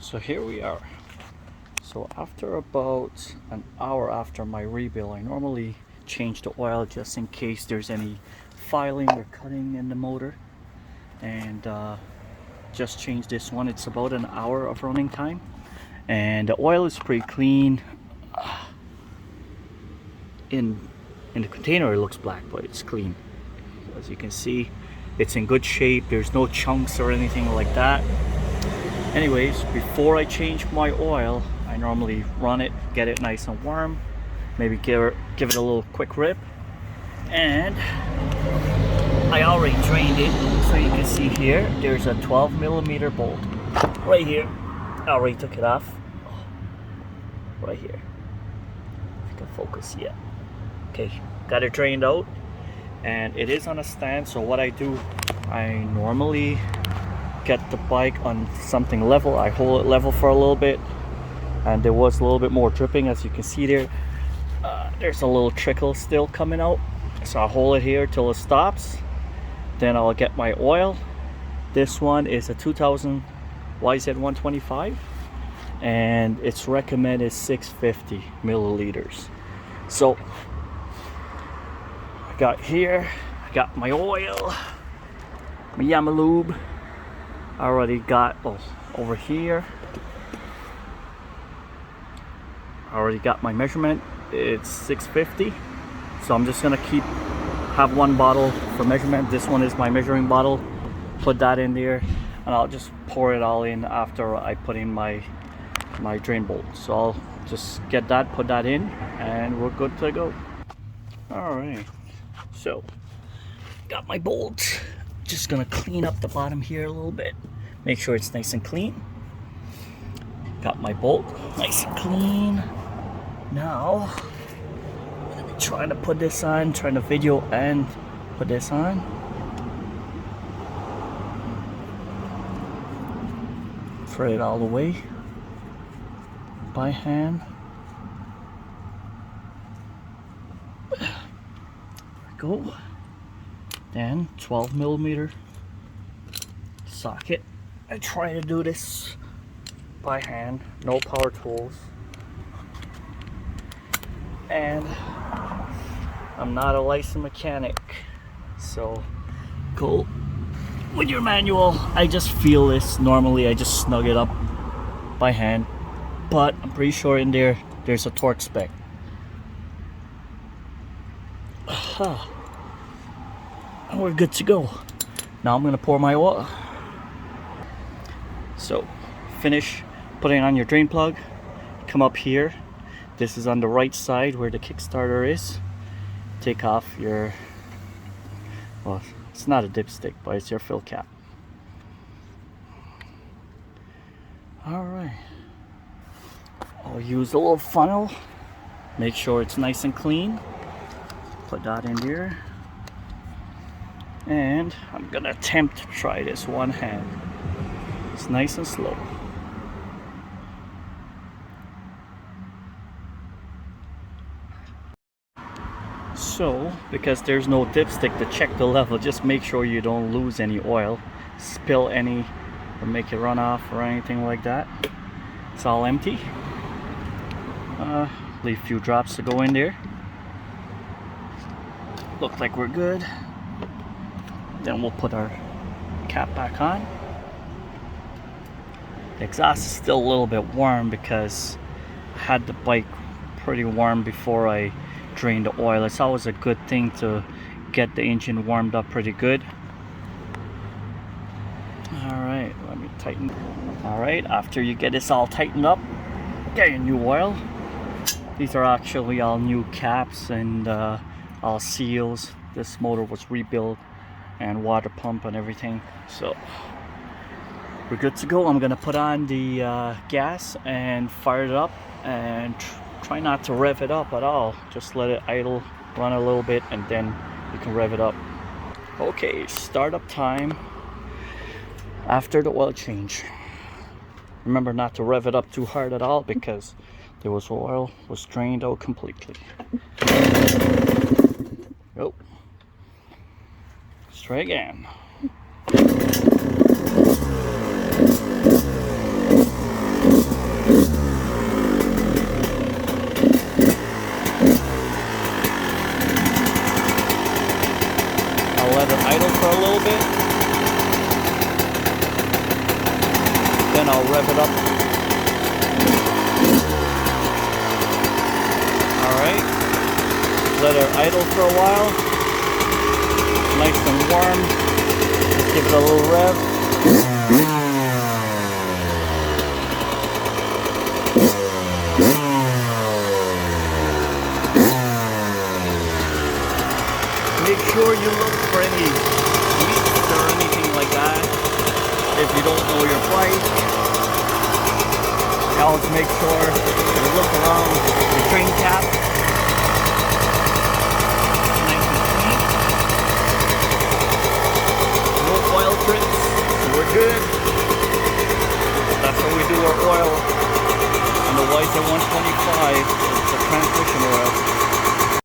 So here we are. So after about an hour after my rebuild, I normally change the oil just in case there's any filing or cutting in the motor, and just change this one. It's about an hour of running time, and the oil is pretty clean. In the container it looks black, but it's clean. As you can see, it's in good shape. There's no chunks or anything like that. Anyways, before I change my oil, I normally run it, get it nice and warm, maybe give it a little quick rip, and I already drained it. So you can see here, there's a 12mm bolt right here. I already took it off. Right here. If you can focus, yeah. Okay, got it drained out, and it is on a stand. So what I do, I normally get the bike on something level. I hold it level for a little bit, and there was a little bit more dripping, as you can see there. There's a little trickle still coming out, so I'll hold it here till it stops. Then I'll get my oil. This one is a 2000 YZ125, and its recommended 650 milliliters. So I got my oil, my yamalube. I already got over here. I already got my measurement. It's 650. So I'm just gonna have one bottle for measurement. This one is my measuring bottle. Put that in there, and I'll just pour it all in after I put in my drain bolt. So I'll just get that, put that in, and we're good to go. All right. So got my bolt. Just gonna clean up the bottom here a little bit, make sure it's nice and clean. Got my bolt nice and clean. Now I'm gonna be trying to put this on, trying to video and put this on. Thread it all the way by hand. There we go. Then 12mm socket. I try to do this by hand, no power tools, and I'm not a licensed mechanic, so go with your manual. I just feel this. Normally I just snug it up by hand, but I'm pretty sure in there's a torque spec. And we're good to go. Now I'm gonna pour my oil. So finish putting on your drain plug. Come up here. This is on the right side where the kickstarter is. Take off your, well, it's not a dipstick, but it's your fill cap. All right. I'll use a little funnel. Make sure it's nice and clean. Put that in there. And I'm gonna attempt to try this one hand. It's nice and slow. So, because there's no dipstick to check the level, just make sure you don't lose any oil, spill any, or make it run off or anything like that. It's all empty. Leave a few drops to go in there. Look like we're good. Then we'll put our cap back on. The exhaust is still a little bit warm because I had the bike pretty warm before I drained the oil. It's always a good thing to get the engine warmed up pretty good. Alright, let me tighten. Alright, after you get this all tightened up, get your new oil. These are actually all new caps and all seals. This motor was rebuilt, and water pump and everything, so we're good to go. I'm gonna put on the gas and fire it up, and try not to rev it up at all. Just let it idle, run a little bit, and then you can rev it up. Okay, startup time after the oil change. Remember not to rev it up too hard at all, because there was oil was drained out completely. Oh. Let's try again. Then I'll rev it up. Alright. Let it idle for a while. Nice and warm. Let's give it a little rev. Make sure you look for any leaks or anything like that. If you don't know your bike, always make sure you look around the train cap. Nice and clean. No oil drips, so we're good. That's how we do our oil on the YZ 125. It's a